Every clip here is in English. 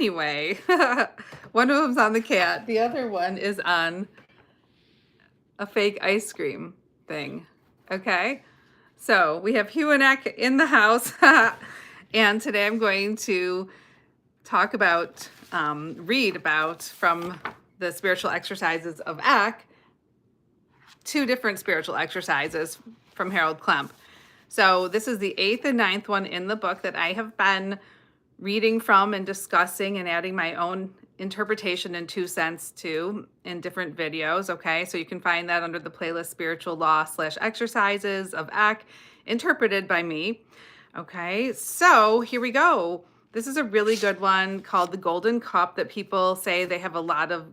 Anyway, one of them's on the cat. The other one is on a fake ice cream thing. Okay? So we have Hugh and Eck in the house. And today I'm going to talk about, read about from the spiritual exercises of Eck, two different spiritual exercises from Harold Klemp. So this is the 8th and 9th one in the book that I have been reading from and discussing and adding my own interpretation and 2 cents to in different videos. Okay, so you can find that under the playlist Spiritual Law / Exercises of Eck, interpreted by me. Okay, so here we go. This is a really good one called the Golden Cup that people say they have a lot of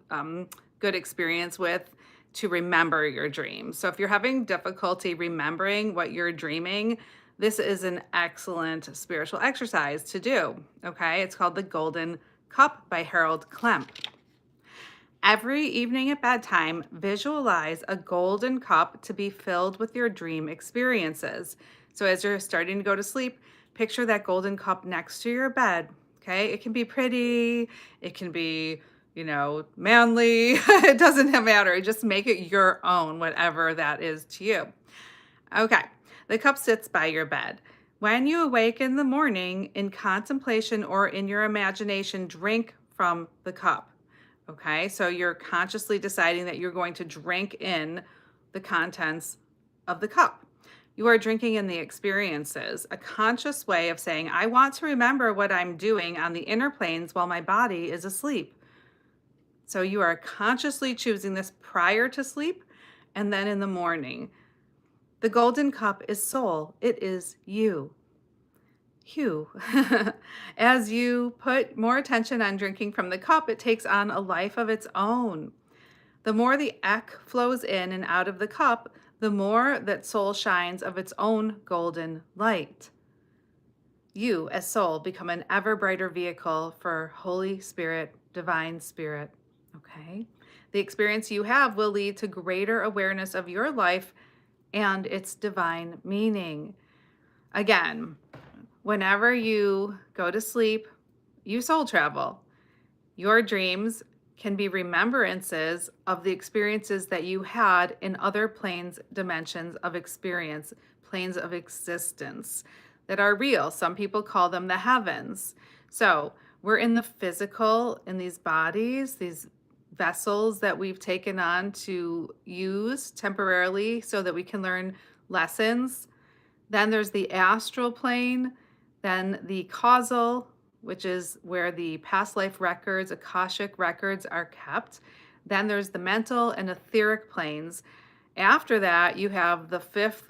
good experience with to remember your dreams. So if you're having difficulty remembering what you're dreaming, this is an excellent spiritual exercise to do. Okay, it's called the Golden Cup by Harold Klemp. Every evening at bedtime, visualize a golden cup to be filled with your dream experiences. So as you're starting to go to sleep, picture that golden cup next to your bed. Okay, it can be pretty, it can be, manly. It doesn't matter. Just make it your own, whatever that is to you. Okay, the cup sits by your bed. When you awake in the morning, in contemplation or in your imagination, drink from the cup. Okay, so you're consciously deciding that you're going to drink in the contents of the cup. You are drinking in the experiences, a conscious way of saying, I want to remember what I'm doing on the inner planes while my body is asleep. So you are consciously choosing this prior to sleep and then in the morning. The golden cup is soul. It is you. Hugh. As you put more attention on drinking from the cup, it takes on a life of its own. The more the Eck flows in and out of the cup, the more that soul shines of its own golden light. You, as soul, become an ever brighter vehicle for Holy Spirit, Divine Spirit. Okay? The experience you have will lead to greater awareness of your life and its divine meaning. Again, whenever you go to sleep, you soul travel. Your dreams can be remembrances of the experiences that you had in other planes, dimensions of experience, planes of existence that are real. Some people call them the heavens. So we're in the physical, in these bodies, these vessels that we've taken on to use temporarily so that we can learn lessons. Then there's the astral plane, then the causal, which is where the past life records, Akashic records are kept. Then there's the mental and etheric planes. After that, you have the fifth,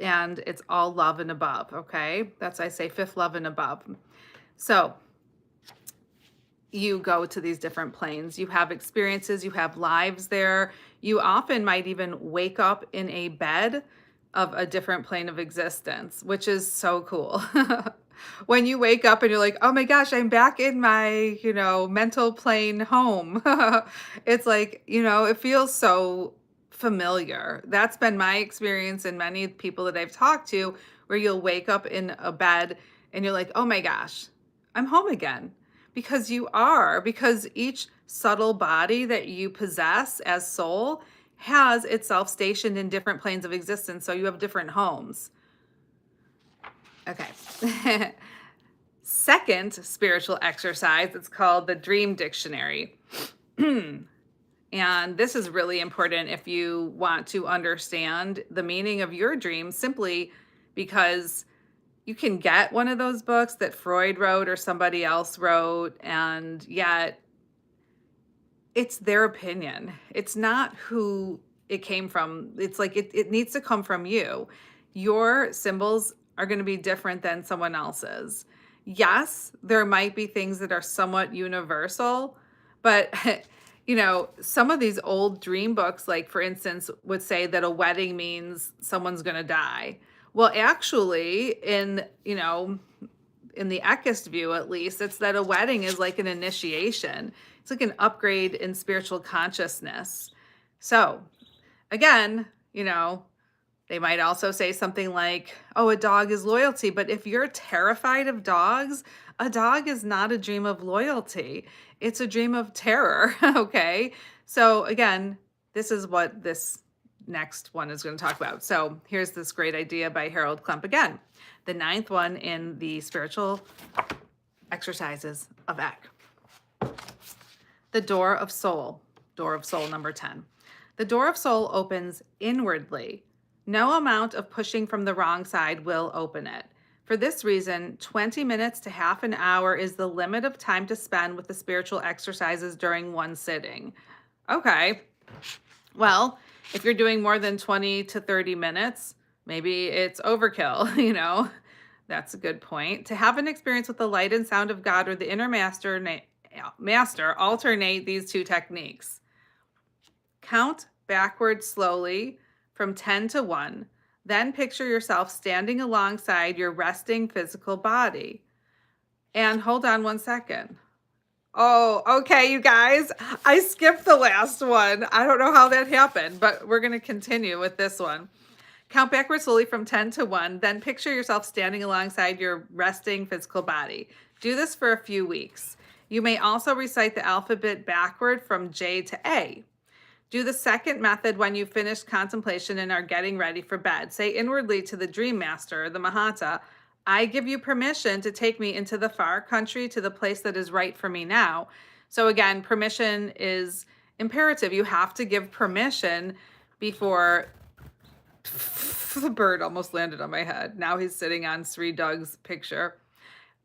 and it's all love and above, okay? That's, I say, fifth love and above. So you go to these different planes. You have experiences, you have lives there. You often might even wake up in a bed of a different plane of existence, which is so cool. When you wake up and you're like, oh my gosh, I'm back in my, mental plane home. It's like, it feels so familiar. That's been my experience and many people that I've talked to, where you'll wake up in a bed and you're like, oh my gosh, I'm home again. Because you are, because each subtle body that you possess as soul has itself stationed in different planes of existence. So you have different homes. Okay. Second spiritual exercise, it's called the Dream Dictionary. And this is really important if you want to understand the meaning of your dreams, simply because you can get one of those books that Freud wrote or somebody else wrote, and yet it's their opinion. It's not who it came from. It's like it needs to come from you. Your symbols are going to be different than someone else's. Yes, there might be things that are somewhat universal, but some of these old dream books, like for instance, would say that a wedding means someone's going to die. Well, actually, in the Eckist view, at least, it's that a wedding is like an initiation. It's like an upgrade in spiritual consciousness. So again, they might also say something like, oh, a dog is loyalty. But if you're terrified of dogs, A dog is not a dream of loyalty. It's a dream of terror. Okay. So again, this is what this next one is going to talk about. So here's this great idea by Harold Klump again, the ninth one in the spiritual exercises of Eck. The door of soul number 10. The door of soul opens inwardly. No amount of pushing from the wrong side will open it. For this reason, 20 minutes to half an hour is the limit of time to spend with the spiritual exercises during one sitting. Okay. Well, if you're doing more than 20 to 30 minutes, maybe it's overkill, That's a good point. To have an experience with the light and sound of God or the inner master, alternate these two techniques. Count backwards slowly from 10 to 1. Then picture yourself standing alongside your resting physical body. And hold on 1 second. Oh, okay, you guys. I skipped the last one. I don't know how that happened, but we're going to continue with this one. Count backwards slowly from 10 to 1. Then picture yourself standing alongside your resting physical body. Do this for a few weeks. You may also recite the alphabet backward from J to A. Do the second method when you finish contemplation and are getting ready for bed. Say inwardly to the dream master, the Mahata, I give you permission to take me into the far country, to the place that is right for me now. So again, permission is imperative. You have to give permission before the bird almost landed on my head. Now he's sitting on Sri Doug's picture.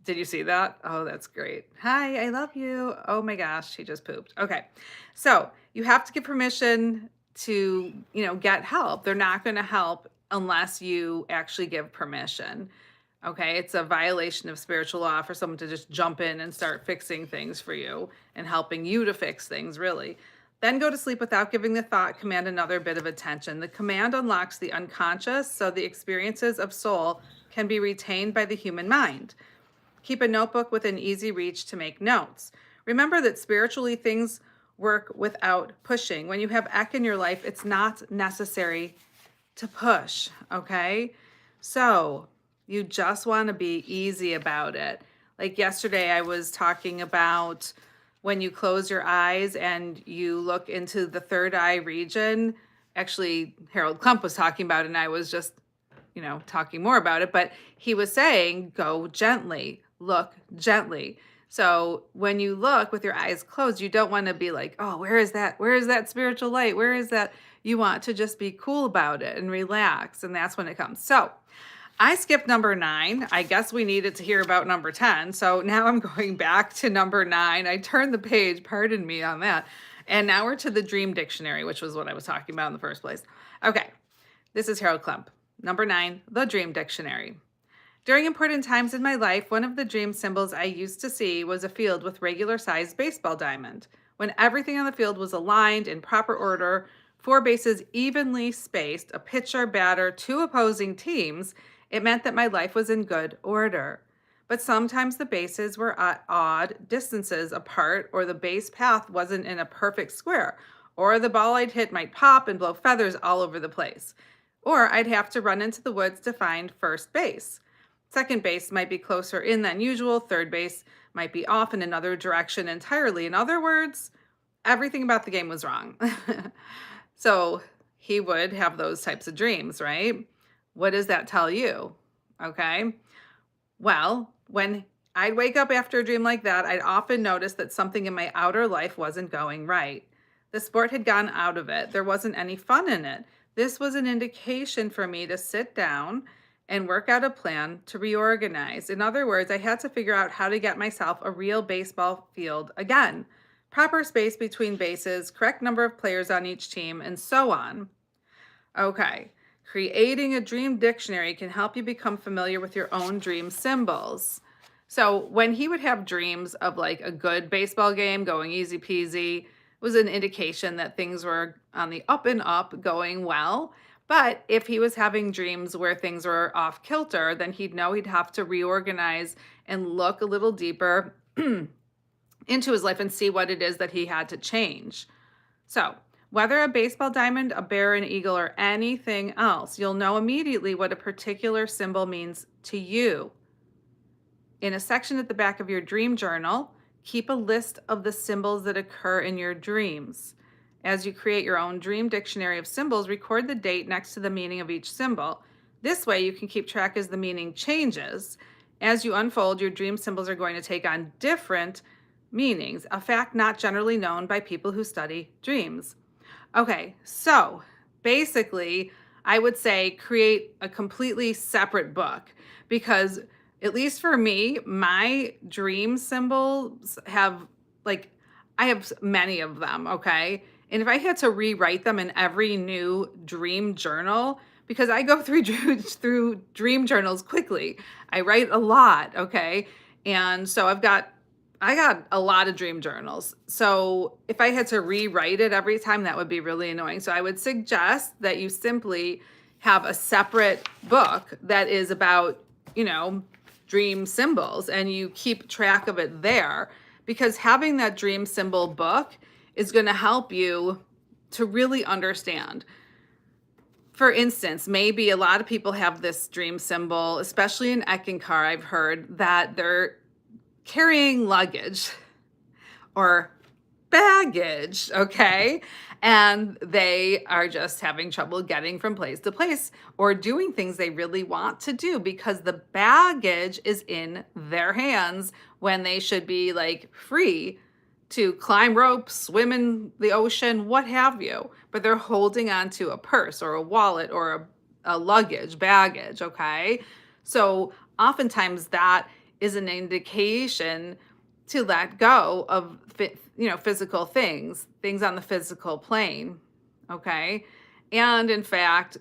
Did you see that? Oh, that's great. Hi, I love you. Oh my gosh, he just pooped. Okay. So you have to give permission to, get help. They're not going to help unless you actually give permission. Okay. It's a violation of spiritual law for someone to just jump in and start fixing things for you and helping you to fix things, really. Then go to sleep without giving the thought command another bit of attention. The command unlocks the unconscious, so the experiences of soul can be retained by the human mind. Keep a notebook within easy reach to make notes. Remember that spiritually things work without pushing. When you have Eck in your life, it's not necessary to push, okay? So you just want to be easy about it. Like yesterday, I was talking about when you close your eyes and you look into the third eye region. Actually, Harold Klump was talking about it, and I was just, talking more about it. But he was saying, go gently. Look gently. So when you look with your eyes closed, you don't want to be like, oh, where is that? Where is that spiritual light? Where is that? You want to just be cool about it and relax. And that's when it comes. So I skipped number 9. I guess we needed to hear about number 10. So now I'm going back to number 9. I turned the page, pardon me on that. And now we're to the dream dictionary, which was what I was talking about in the first place. Okay. This is Harold Klump. Number 9, the dream dictionary. During important times in my life, one of the dream symbols I used to see was a field with regular-sized baseball diamond. When everything on the field was aligned in proper order, 4 bases evenly spaced, a pitcher, batter, 2 opposing teams, it meant that my life was in good order. But sometimes the bases were at odd distances apart, or the base path wasn't in a perfect square, or the ball I'd hit might pop and blow feathers all over the place. Or I'd have to run into the woods to find first base. Second base might be closer in than usual. Third base might be off in another direction entirely. In other words, everything about the game was wrong. So he would have those types of dreams, right? What does that tell you? Okay. Well, when I'd wake up after a dream like that, I'd often notice that something in my outer life wasn't going right. The sport had gone out of it. There wasn't any fun in it. This was an indication for me to sit down and work out a plan to reorganize. In other words, I had to figure out how to get myself a real baseball field again. Proper space between bases, correct number of players on each team, and so on. Okay, creating a dream dictionary can help you become familiar with your own dream symbols. So when he would have dreams of like a good baseball game going easy peasy, was an indication that things were on the up and up, going well. But if he was having dreams where things were off kilter, then he'd know he'd have to reorganize and look a little deeper into his life and see what it is that he had to change. So whether a baseball diamond, a bear, an eagle, or anything else, you'll know immediately what a particular symbol means to you. In a section at the back of your dream journal, keep a list of the symbols that occur in your dreams. As you create your own dream dictionary of symbols, record the date next to the meaning of each symbol. This way, you can keep track as the meaning changes. As you unfold, your dream symbols are going to take on different meanings, a fact not generally known by people who study dreams. Okay, so basically, I would say create a completely separate book because, at least for me, my dream symbols have like, I have many of them, okay? And if I had to rewrite them in every new dream journal, because I go through through dream journals quickly. I write a lot, okay? And so I got a lot of dream journals. So if I had to rewrite it every time, that would be really annoying. So I would suggest that you simply have a separate book that is about, dream symbols, and you keep track of it there, because having that dream symbol book is going to help you to really understand. For instance, maybe a lot of people have this dream symbol, especially in Eckankar, I've heard that they're carrying luggage or baggage, okay? And they are just having trouble getting from place to place or doing things they really want to do because the baggage is in their hands when they should be like free to climb ropes, swim in the ocean, what have you. But they're holding on to a purse or a wallet or a luggage, baggage, okay? So oftentimes that is an indication to let go of physical things on the physical plane, okay? And in fact,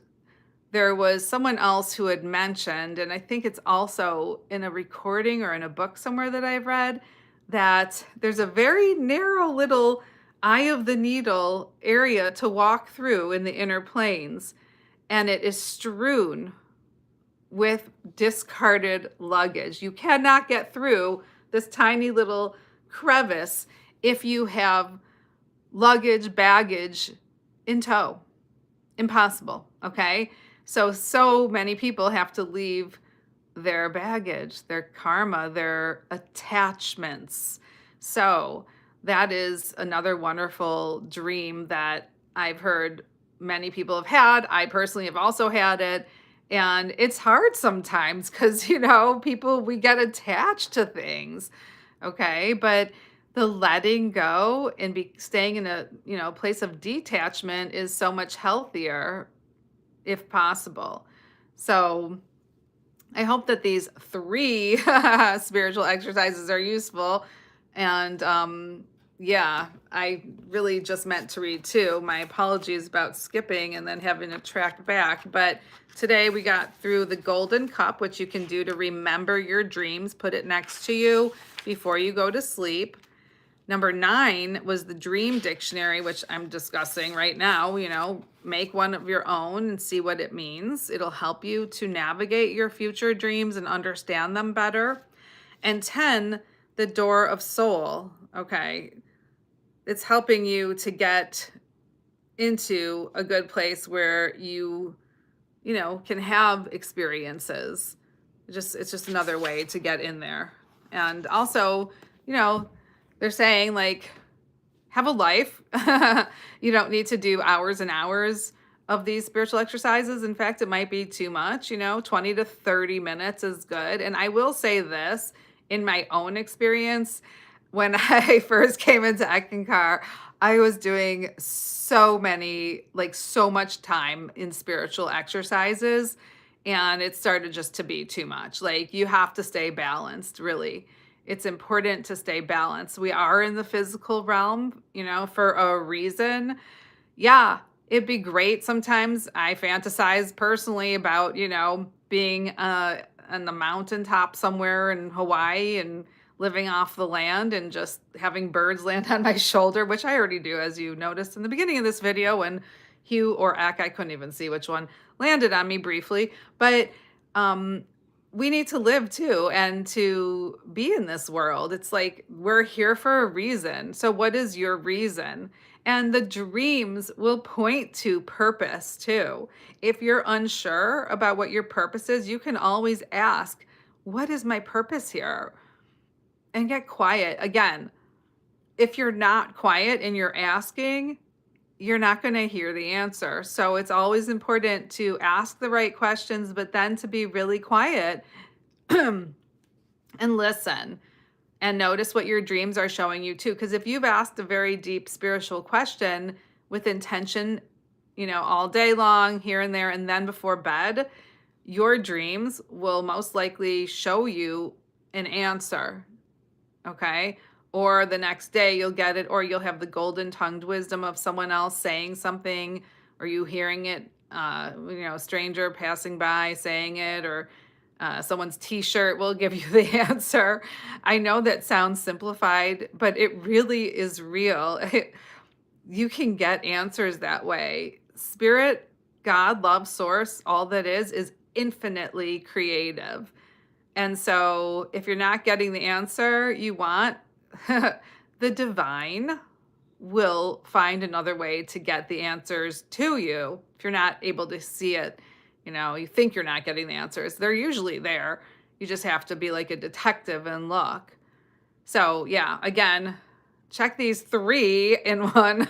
there was someone else who had mentioned, and I think it's also in a recording or in a book somewhere that I've read, that there's a very narrow little eye of the needle area to walk through in the inner planes, and it is strewn with discarded luggage. You cannot get through this tiny little crevice if you have luggage, baggage in tow. Impossible, okay? So many people have to leave their baggage, their karma, their attachments. So that is another wonderful dream that I've heard many people have had. I personally have also had it. And it's hard sometimes because, people, we get attached to things. Okay. But the letting go and staying in a, place of detachment is so much healthier if possible. So I hope that these 3 spiritual exercises are useful. And yeah, I really just meant to read 2. My apologies about skipping and then having to track back. But today we got through the golden cup, which you can do to remember your dreams. Put it next to you before you go to sleep. Number 9 was the dream dictionary, which I'm discussing right now. Make one of your own and see what it means. It'll help you to navigate your future dreams and understand them better. And 10, the door of soul. Okay. It's helping you to get into a good place where you can have experiences. It's just another way to get in there. And also, they're saying like, have a life. You don't need to do hours and hours of these spiritual exercises. In fact, it might be too much, 20 to 30 minutes is good. And I will say this, in my own experience, when I first came into Eckankar, I was doing so much time in spiritual exercises, and it started just to be too much. Like, you have to stay balanced, really. It's important to stay balanced. We are in the physical realm, for a reason. Yeah, it'd be great sometimes. I fantasize personally about, being on the mountaintop somewhere in Hawaii and living off the land and just having birds land on my shoulder, which I already do, as you noticed in the beginning of this video when Hugh or Eck, I couldn't even see which one, landed on me briefly. But we need to live too and to be in this world. It's like we're here for a reason. So what is your reason? And the dreams will point to purpose too. If you're unsure about what your purpose is, you can always ask, what is my purpose here? And get quiet. Again, if you're not quiet and you're asking, you're not going to hear the answer. So it's always important to ask the right questions, but then to be really quiet and listen and notice what your dreams are showing you too. Because if you've asked a very deep spiritual question with intention, all day long, here and there, and then before bed, your dreams will most likely show you an answer. Okay. Or the next day you'll get it, or you'll have the golden tongued wisdom of someone else saying something, or you hearing it, a stranger passing by saying it, or someone's t-shirt will give you the answer. I know that sounds simplified, but it really is real. You can get answers that way. Spirit, God, love, source, all that is infinitely creative. And so if you're not getting the answer you want, the divine will find another way to get the answers to you. If you're not able to see it, you think you're not getting the answers. They're usually there. You just have to be like a detective and look. So, yeah, again, check these 3 in one.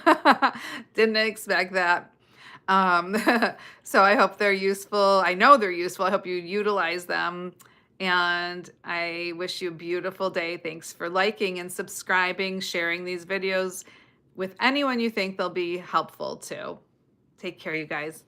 Didn't expect that. Um, so I hope they're useful. I know they're useful. I hope you utilize them. And I wish you a beautiful day. Thanks for liking and subscribing, sharing these videos with anyone you think they'll be helpful to. Take care, you guys.